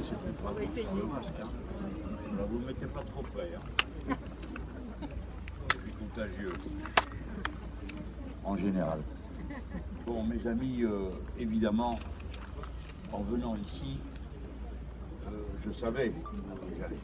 c'est plus pratique sur le masque. Hein. Alors, vous ne mettez pas trop près. Hein. Je suis contagieux. En général. Bon, mes amis, évidemment, en venant ici, je savais où j'allais.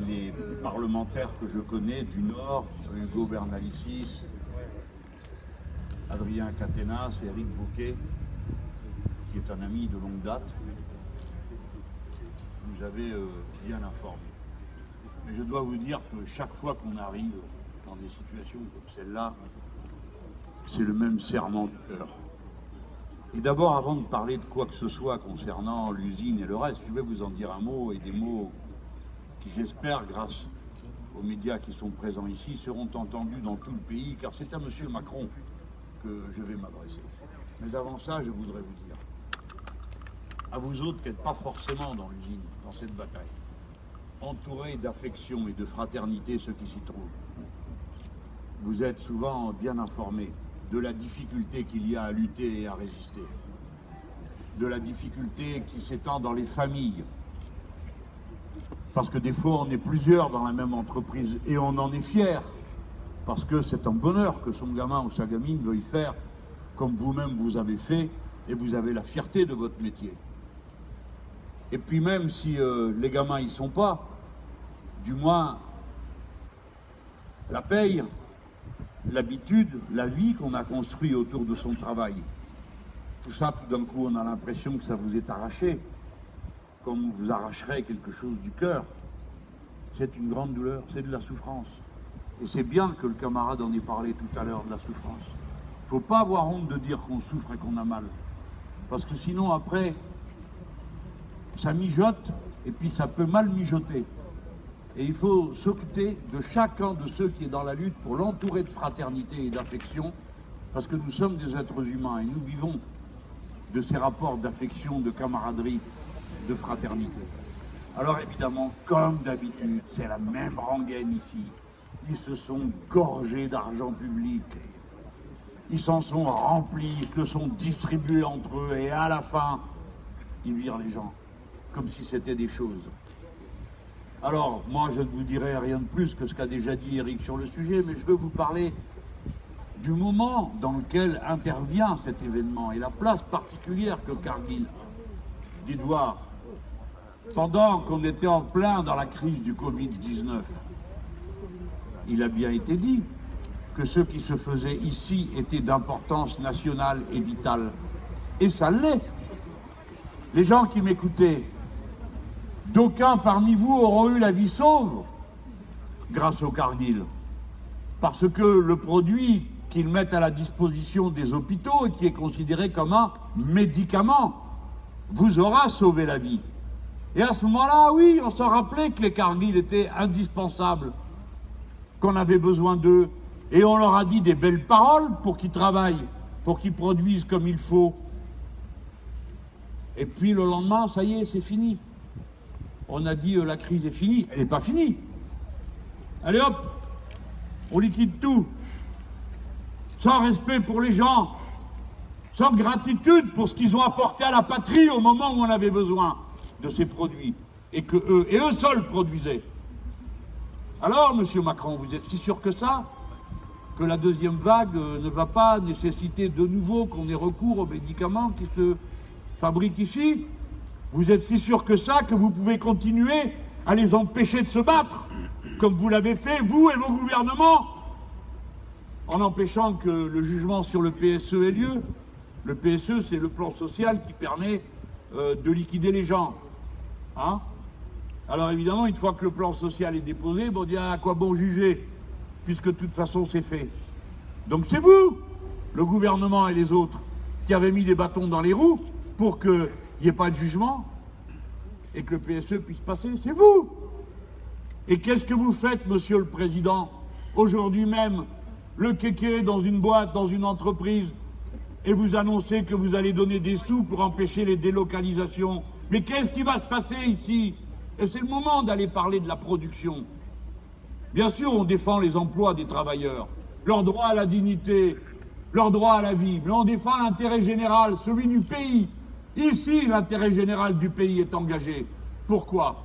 Les parlementaires que je connais du Nord, Hugo Bernalicis, Adrien Catenas et Éric Bouquet, qui est un ami de longue date, nous avaient bien informés. Mais je dois vous dire que chaque fois qu'on arrive dans des situations comme celle-là, c'est le même serrement de cœur. Et d'abord, avant de parler de quoi que ce soit concernant l'usine et le reste, je vais vous en dire un mot, et des mots qui, j'espère, grâce aux médias qui sont présents ici, seront entendus dans tout le pays, car c'est à M. Macron que je vais m'adresser. Mais avant ça, je voudrais vous dire, à vous autres qui n'êtes pas forcément dans l'usine, dans cette bataille, entourés d'affection et de fraternité ceux qui s'y trouvent, vous êtes souvent bien informés de la difficulté qu'il y a à lutter et à résister, de la difficulté qui s'étend dans les familles, parce que des fois on est plusieurs dans la même entreprise et on en est fier, parce que c'est un bonheur que son gamin ou sa gamine veuille faire comme vous-même vous avez fait, et vous avez la fierté de votre métier. Et puis même si les gamins y sont pas, du moins la paye, l'habitude, la vie qu'on a construite autour de son travail. Tout ça, tout d'un coup, on a l'impression que ça vous est arraché, comme vous arracherez quelque chose du cœur. C'est une grande douleur, c'est de la souffrance. Et c'est bien que le camarade en ait parlé tout à l'heure de la souffrance. Il ne faut pas avoir honte de dire qu'on souffre et qu'on a mal. Parce que sinon, après, ça mijote, et puis ça peut mal mijoter. Et il faut s'occuper de chacun de ceux qui est dans la lutte pour l'entourer de fraternité et d'affection, parce que nous sommes des êtres humains et nous vivons de ces rapports d'affection, de camaraderie, de fraternité. Alors évidemment, comme d'habitude, c'est la même rengaine ici. Ils se sont gorgés d'argent public. Ils s'en sont remplis, ils se sont distribués entre eux et à la fin, ils virent les gens, comme si c'était des choses. Alors, moi, je ne vous dirai rien de plus que ce qu'a déjà dit Eric sur le sujet, mais je veux vous parler du moment dans lequel intervient cet événement et la place particulière que Cargill. Dites voir, pendant qu'on était en plein dans la crise du Covid-19, il a bien été dit que ce qui se faisait ici était d'importance nationale et vitale. Et ça l'est. Les gens qui m'écoutaient, d'aucuns parmi vous auront eu la vie sauve grâce au Cargill, parce que le produit qu'ils mettent à la disposition des hôpitaux et qui est considéré comme un médicament vous aura sauvé la vie. Et à ce moment-là, oui, on s'en rappelait que les Cargill étaient indispensables, qu'on avait besoin d'eux, et on leur a dit des belles paroles pour qu'ils travaillent, pour qu'ils produisent comme il faut. Et puis le lendemain, ça y est, c'est fini. On a dit la crise est finie. Elle n'est pas finie. Allez hop, on liquide tout. Sans respect pour les gens, sans gratitude pour ce qu'ils ont apporté à la patrie au moment où on avait besoin de ces produits. Et eux seuls produisaient. Alors, monsieur Macron, vous êtes si sûr que ça, que la deuxième vague ne va pas nécessiter de nouveau qu'on ait recours aux médicaments qui se fabriquent ici? Vous êtes si sûr que ça, que vous pouvez continuer à les empêcher de se battre, comme vous l'avez fait, vous et vos gouvernements, en empêchant que le jugement sur le PSE ait lieu? Le PSE, c'est le plan social qui permet de liquider les gens. Hein? Alors évidemment, une fois que le plan social est déposé, on dit à quoi bon juger, puisque de toute façon c'est fait. Donc c'est vous, le gouvernement et les autres, qui avez mis des bâtons dans les roues pour qu'il n'y ait pas de jugement et que le PSE puisse passer. C'est vous. Et qu'est-ce que vous faites, monsieur le Président, aujourd'hui même, le kéké dans une boîte, dans une entreprise, et vous annoncez que vous allez donner des sous pour empêcher les délocalisations? Mais qu'est-ce qui va se passer ici? Et c'est le moment d'aller parler de la production. Bien sûr, on défend les emplois des travailleurs, leur droit à la dignité, leur droit à la vie, mais on défend l'intérêt général, celui du pays. Ici, l'intérêt général du pays est engagé. Pourquoi?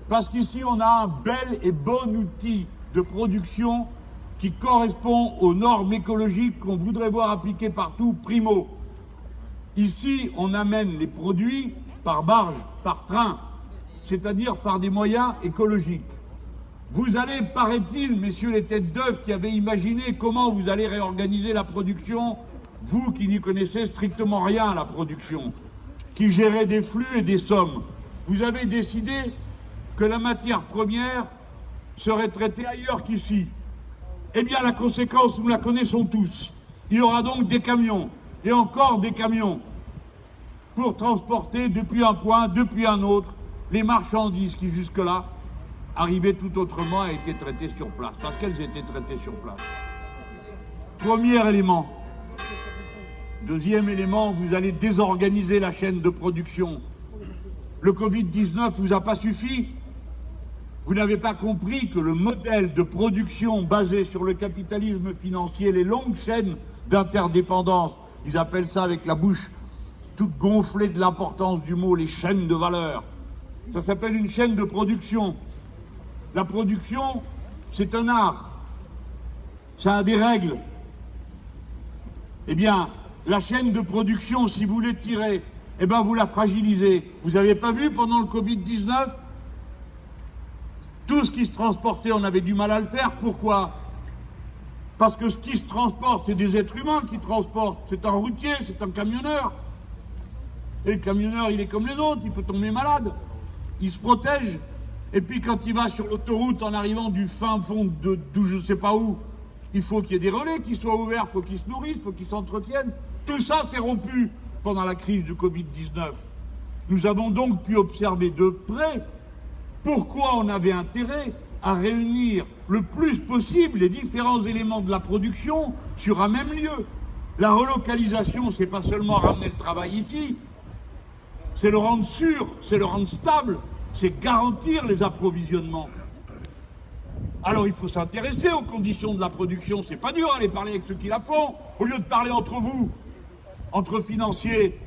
Parce qu'ici, on a un bel et bon outil de production qui correspond aux normes écologiques qu'on voudrait voir appliquées partout, primo. Ici, on amène les produits par barge, par train, c'est-à-dire par des moyens écologiques. Vous allez, paraît-il, messieurs les têtes d'œufs qui avaient imaginé comment vous allez réorganiser la production, vous qui n'y connaissez strictement rien à la production, qui gérez des flux et des sommes, vous avez décidé que la matière première serait traitée ailleurs qu'ici. Eh bien, la conséquence, nous la connaissons tous. Il y aura donc des camions, et encore des camions, pour transporter depuis un point, depuis un autre, les marchandises qui jusque-là arrivaient tout autrement et étaient traitées sur place, parce qu'elles étaient traitées sur place. Premier élément. Deuxième élément, vous allez désorganiser la chaîne de production. Le Covid-19 vous a pas suffi? Vous n'avez pas compris que le modèle de production basé sur le capitalisme financier, les longues chaînes d'interdépendance, ils appellent ça avec la bouche toute gonflée de l'importance du mot, les chaînes de valeur. Ça s'appelle une chaîne de production. La production, c'est un art. Ça a des règles. Eh bien, la chaîne de production, si vous l'étirez, eh bien, vous la fragilisez. Vous n'avez pas vu pendant le Covid-19 ? Tout ce qui se transportait, on avait du mal à le faire. Pourquoi? Parce que ce qui se transporte, c'est des êtres humains qui transportent. C'est un routier, c'est un camionneur. Et le camionneur, il est comme les autres, il peut tomber malade. Il se protège. Et puis quand il va sur l'autoroute en arrivant du fin fond d'où je ne sais pas où, il faut qu'il y ait des relais qui soient ouverts, il faut qu'ils se nourrissent, il faut qu'ils s'entretiennent. Tout ça s'est rompu pendant la crise du Covid-19. Nous avons donc pu observer de près pourquoi on avait intérêt à réunir le plus possible les différents éléments de la production sur un même lieu. La relocalisation, c'est pas seulement ramener le travail ici, c'est le rendre sûr, c'est le rendre stable, c'est garantir les approvisionnements. Alors il faut s'intéresser aux conditions de la production, c'est pas dur, aller parler avec ceux qui la font, au lieu de parler entre vous, entre financiers.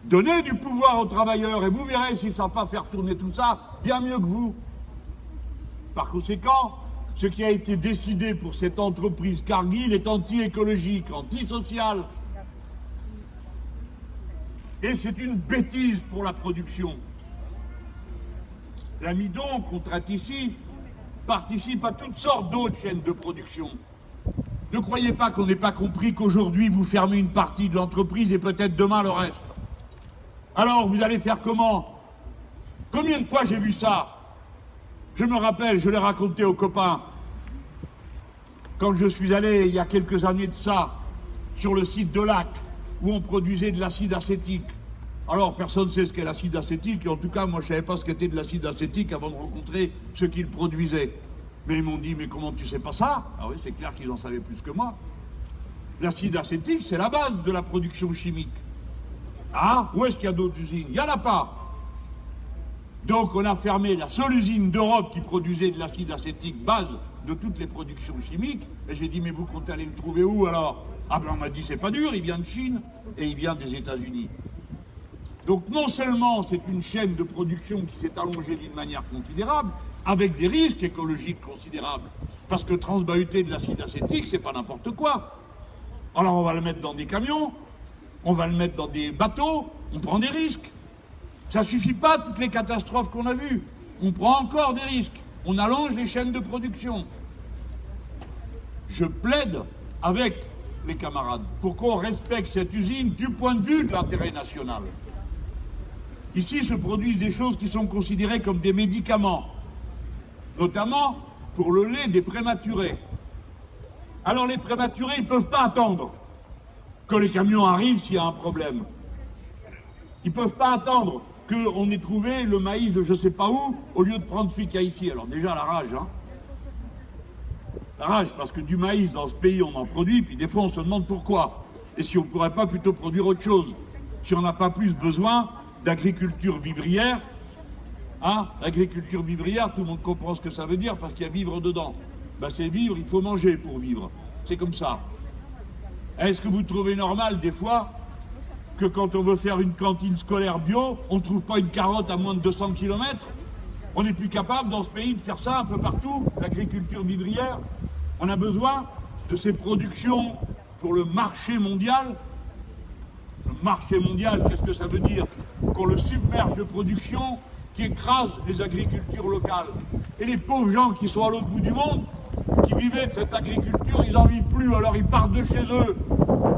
Donnez du pouvoir aux travailleurs et vous verrez s'ils ne savent pas faire tourner tout ça bien mieux que vous. Par conséquent, ce qui a été décidé pour cette entreprise Cargill est anti-écologique, antisocial. Et c'est une bêtise pour la production. L'amidon qu'on traite ici participe à toutes sortes d'autres chaînes de production. Ne croyez pas qu'on n'ait pas compris qu'aujourd'hui vous fermez une partie de l'entreprise et peut-être demain le reste. Alors vous allez faire comment? Combien de fois j'ai vu ça? Je me rappelle, je l'ai raconté aux copains, quand je suis allé il y a quelques années de ça, sur le site de Lac, où on produisait de l'acide acétique. Alors personne ne sait ce qu'est l'acide acétique, et en tout cas moi je ne savais pas ce qu'était de l'acide acétique avant de rencontrer ceux qui le produisaient. Mais ils m'ont dit, mais comment tu sais pas ça? Ah oui, c'est clair qu'ils en savaient plus que moi. L'acide acétique, c'est la base de la production chimique. Ah, où est-ce qu'il y a d'autres usines? Il n'y en a pas. Donc on a fermé la seule usine d'Europe qui produisait de l'acide acétique, base de toutes les productions chimiques. Et j'ai dit, mais vous comptez aller le trouver où alors? Ah ben on m'a dit, c'est pas dur, il vient de Chine et il vient des États-Unis. Donc non seulement c'est une chaîne de production qui s'est allongée d'une manière considérable, avec des risques écologiques considérables, parce que transbahuter de l'acide acétique, c'est pas n'importe quoi. Alors on va le mettre dans des camions, on va le mettre dans des bateaux, on prend des risques. Ça suffit pas, toutes les catastrophes qu'on a vues. On prend encore des risques. On allonge les chaînes de production. Je plaide avec les camarades pour qu'on respecte cette usine du point de vue de l'intérêt national. Ici se produisent des choses qui sont considérées comme des médicaments, notamment pour le lait des prématurés. Alors les prématurés, ils ne peuvent pas attendre que les camions arrivent s'il y a un problème. Ils ne peuvent pas attendre qu'on ait trouvé le maïs de je ne sais pas où, au lieu de prendre celui qu'il y a ici. Alors déjà la rage, hein. La rage, parce que du maïs dans ce pays on en produit, puis des fois on se demande pourquoi. Et si on ne pourrait pas plutôt produire autre chose, si on n'a pas plus besoin d'agriculture vivrière. Hein, l'agriculture vivrière, tout le monde comprend ce que ça veut dire parce qu'il y a vivre dedans. Ben c'est vivre, il faut manger pour vivre. C'est comme ça. Est-ce que vous trouvez normal des fois que quand on veut faire une cantine scolaire bio, on ne trouve pas une carotte à moins de 200 km. On n'est plus capable dans ce pays de faire ça un peu partout, l'agriculture vivrière. On a besoin de ces productions pour le marché mondial. Le marché mondial, qu'est-ce que ça veut dire? Qu'on le submerge de production qui écrase les agricultures locales. Et les pauvres gens qui sont à l'autre bout du monde, qui vivaient de cette agriculture, ils n'en vivent plus, alors ils partent de chez eux,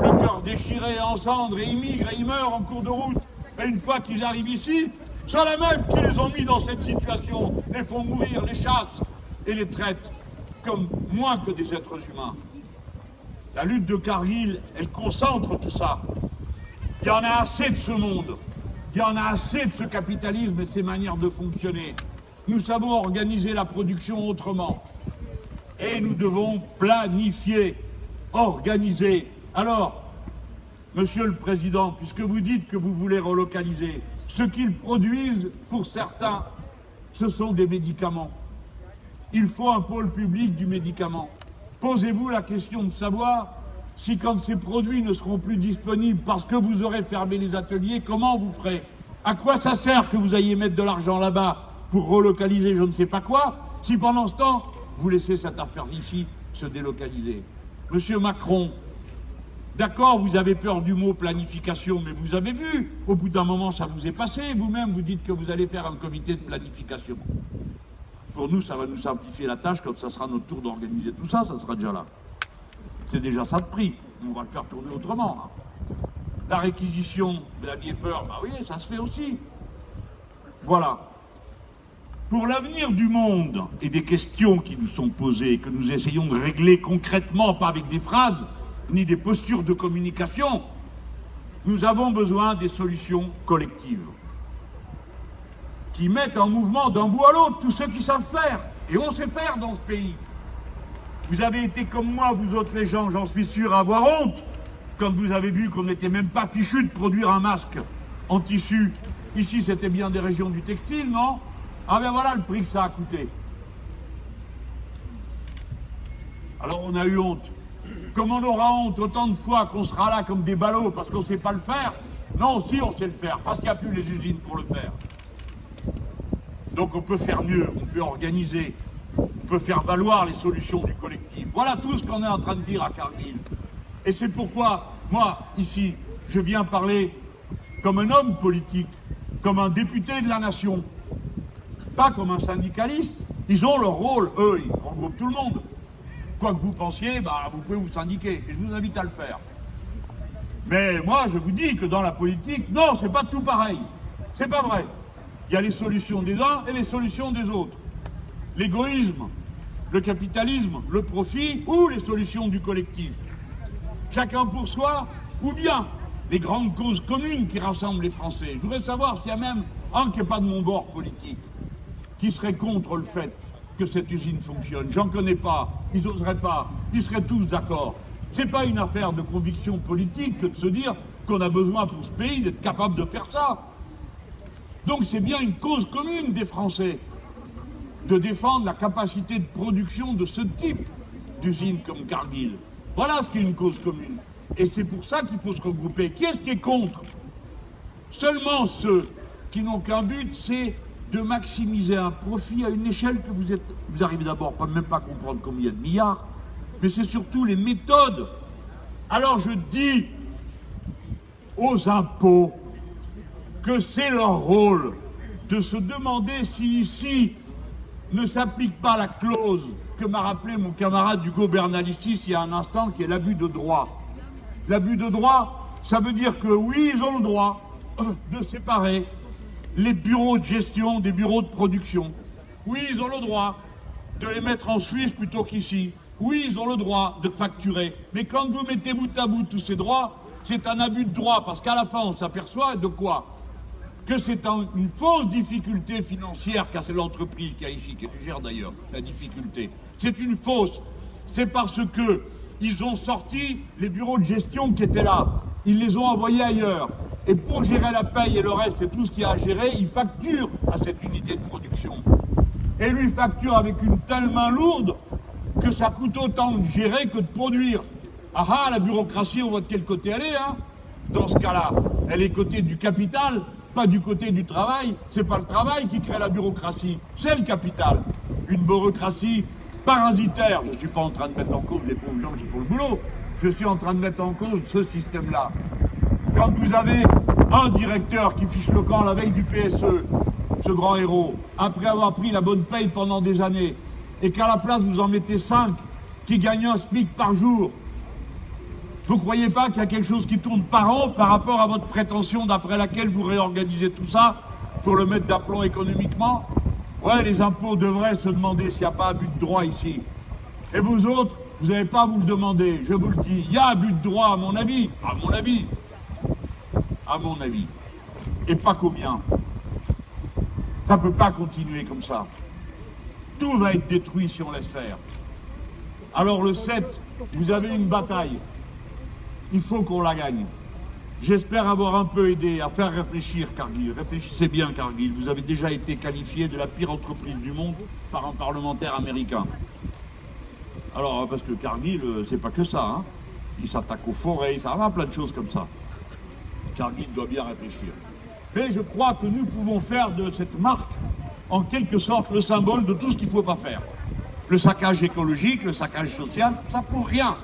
le cœur déchiré en cendres, et ils migrent et ils meurent en cours de route. Et une fois qu'ils arrivent ici, sont les mêmes qui les ont mis dans cette situation, les font mourir, les chassent et les traitent comme moins que des êtres humains. La lutte de Kargil, elle concentre tout ça. Il y en a assez de ce monde. Il y en a assez de ce capitalisme et de ses manières de fonctionner. Nous savons organiser la production autrement. Et nous devons planifier, organiser. Alors, Monsieur le Président, puisque vous dites que vous voulez relocaliser, ce qu'ils produisent, pour certains, ce sont des médicaments. Il faut un pôle public du médicament. Posez-vous la question de savoir si quand ces produits ne seront plus disponibles parce que vous aurez fermé les ateliers, comment vous ferez? À quoi ça sert que vous ayez mettre de l'argent là-bas pour relocaliser je ne sais pas quoi, si pendant ce temps, vous laissez cette affaire ici se délocaliser? Monsieur Macron, d'accord, vous avez peur du mot planification, mais vous avez vu, au bout d'un moment, ça vous est passé. Vous-même, vous dites que vous allez faire un comité de planification. Pour nous, ça va nous simplifier la tâche. Quand ça sera notre tour d'organiser tout ça, ça sera déjà là. C'est déjà ça de prix. On va le faire tourner autrement. Hein. La réquisition, vous aviez peur, bah oui, ça se fait aussi. Voilà. Pour l'avenir du monde et des questions qui nous sont posées, que nous essayons de régler concrètement, pas avec des phrases, ni des postures de communication, nous avons besoin des solutions collectives qui mettent en mouvement d'un bout à l'autre tous ceux qui savent faire. Et on sait faire dans ce pays. Vous avez été comme moi, vous autres les gens, j'en suis sûr, à avoir honte quand vous avez vu qu'on n'était même pas fichu de produire un masque en tissu. Ici, c'était bien des régions du textile, non? Ah ben voilà le prix que ça a coûté. Alors on a eu honte. Comme on aura honte autant de fois qu'on sera là comme des ballots parce qu'on ne sait pas le faire. Non, si on sait le faire, parce qu'il n'y a plus les usines pour le faire. Donc on peut faire mieux, on peut organiser, on peut faire valoir les solutions du collectif. Voilà tout ce qu'on est en train de dire à Kargil. Et c'est pourquoi, moi, ici, je viens parler comme un homme politique, comme un député de la nation, pas comme un syndicaliste. Ils ont leur rôle, eux, ils regroupent tout le monde. Quoi que vous pensiez, bah, vous pouvez vous syndiquer, et je vous invite à le faire. Mais moi, je vous dis que dans la politique, non, c'est pas tout pareil. C'est pas vrai. Il y a les solutions des uns et les solutions des autres. L'égoïsme, le capitalisme, le profit ou les solutions du collectif. Chacun pour soi ou bien les grandes causes communes qui rassemblent les Français. Je voudrais savoir s'il y a même un qui n'est pas de mon bord politique, qui serait contre le fait que cette usine fonctionne. J'en connais pas, ils n'oseraient pas, ils seraient tous d'accord. C'est pas une affaire de conviction politique que de se dire qu'on a besoin pour ce pays d'être capable de faire ça. Donc c'est bien une cause commune des Français de défendre la capacité de production de ce type d'usine comme Kargil. Voilà ce qui est une cause commune. Et c'est pour ça qu'il faut se regrouper. Qui est-ce qui est contre? Seulement ceux qui n'ont qu'un but, c'est de maximiser un profit à une échelle que vous arrivez d'abord même pas à comprendre combien il y a de milliards, mais c'est surtout les méthodes. Alors je dis aux impôts que c'est leur rôle de se demander si ici ne s'applique pas la clause que m'a rappelé mon camarade Hugo Bernalicis il y a un instant, qui est l'abus de droit. L'abus de droit, ça veut dire que oui, ils ont le droit de séparer les bureaux de gestion des bureaux de production. Oui, ils ont le droit de les mettre en Suisse plutôt qu'ici. Oui, ils ont le droit de facturer. Mais quand vous mettez bout à bout tous ces droits, c'est un abus de droit, parce qu'à la fin, on s'aperçoit de quoi? Que c'est une fausse difficulté financière qu'a l'entreprise qui a ici, qui gère d'ailleurs la difficulté. C'est une fausse. C'est parce que ils ont sorti les bureaux de gestion qui étaient là. Ils les ont envoyés ailleurs. Et pour gérer la paye et le reste et tout ce qu'il y a à gérer, ils facturent à cette unité de production. Et lui facture avec une telle main lourde que ça coûte autant de gérer que de produire. Ah ah, la bureaucratie, on voit de quel côté elle est, hein, dans ce cas-là. elle est côté du capital, pas du côté du travail. C'est pas le travail qui crée la bureaucratie, c'est le capital. Une bureaucratie parasitaire. Je ne suis pas en train de mettre en cause les pauvres gens qui font le boulot. Je suis en train de mettre en cause ce système-là. Quand vous avez un directeur qui fiche le camp la veille du PSE, ce grand héros, après avoir pris la bonne paye pendant des années, et qu'à la place vous en mettez 5 qui gagnent un SMIC par jour, vous ne croyez pas qu'il y a quelque chose qui tourne par an par rapport à votre prétention d'après laquelle vous réorganisez tout ça pour le mettre d'aplomb économiquement? Ouais, les impôts devraient se demander s'il n'y a pas abus de droit ici. Et vous autres, vous n'avez pas à vous le demander, je vous le dis. Il y a abus de droit, à mon avis. À mon avis. À mon avis. Et pas combien. Ça ne peut pas continuer comme ça. Tout va être détruit si on laisse faire. Alors le 7, vous avez une bataille. Il faut qu'on la gagne. J'espère avoir un peu aidé à faire réfléchir Cargill. Réfléchissez bien Cargill. Vous avez déjà été qualifié de la pire entreprise du monde par un parlementaire américain. Alors, parce que Cargill, c'est pas que ça. Hein. Il s'attaque aux forêts, ça va plein de choses comme ça. Cargill doit bien réfléchir. Mais je crois que nous pouvons faire de cette marque, en quelque sorte, le symbole de tout ce qu'il ne faut pas faire. Le saccage écologique, le saccage social, tout ça pour rien.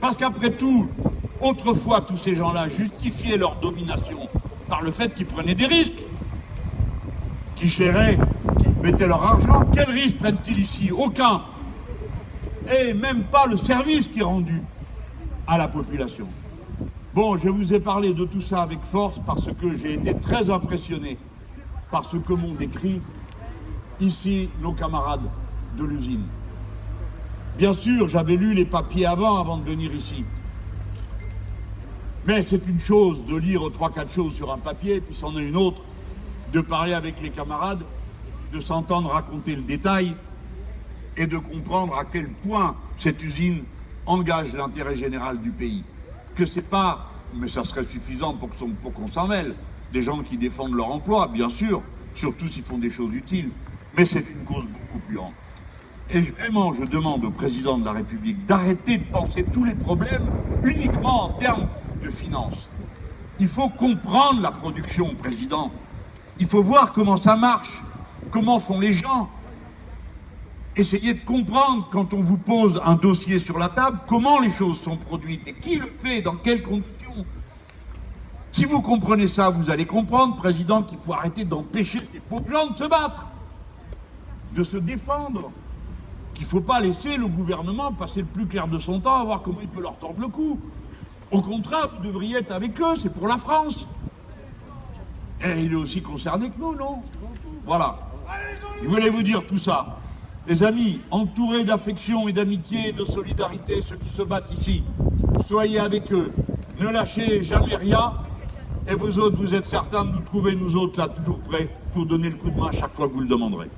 Parce qu'après tout, autrefois, tous ces gens-là justifiaient leur domination par le fait qu'ils prenaient des risques, qu'ils chéraient, qu'ils mettaient leur argent. Quels risques prennent-ils ici? Aucun. Et même pas le service qui est rendu à la population. Bon, je vous ai parlé de tout ça avec force parce que j'ai été très impressionné par ce que m'ont décrit ici nos camarades de l'usine. Bien sûr, j'avais lu les papiers avant de venir ici. Mais c'est une chose de lire 3-4 choses sur un papier, puis c'en est une autre de parler avec les camarades, de s'entendre raconter le détail et de comprendre à quel point cette usine engage l'intérêt général du pays. Que c'est pas, mais ça serait suffisant pour qu'on s'en mêle, des gens qui défendent leur emploi, bien sûr, surtout s'ils font des choses utiles, mais c'est une cause beaucoup plus ample. Et vraiment, je demande au président de la République d'arrêter de penser tous les problèmes uniquement en termes de finances. Il faut comprendre la production, président. Il faut voir comment ça marche, comment font les gens. Essayez de comprendre, quand on vous pose un dossier sur la table, comment les choses sont produites et qui le fait, dans quelles conditions. Si vous comprenez ça, vous allez comprendre, président, qu'il faut arrêter d'empêcher ces pauvres gens de se battre, de se défendre, qu'il ne faut pas laisser le gouvernement passer le plus clair de son temps à voir comment il peut leur tordre le cou. Au contraire, vous devriez être avec eux, c'est pour la France. Et il est aussi concerné que nous, non? Voilà. Je voulais vous dire tout ça. Les amis, entourés d'affection et d'amitié et de solidarité, ceux qui se battent ici, soyez avec eux. Ne lâchez jamais rien. Et vous autres, vous êtes certains de nous trouver, nous autres, là, toujours prêts pour donner le coup de main chaque fois que vous le demanderez.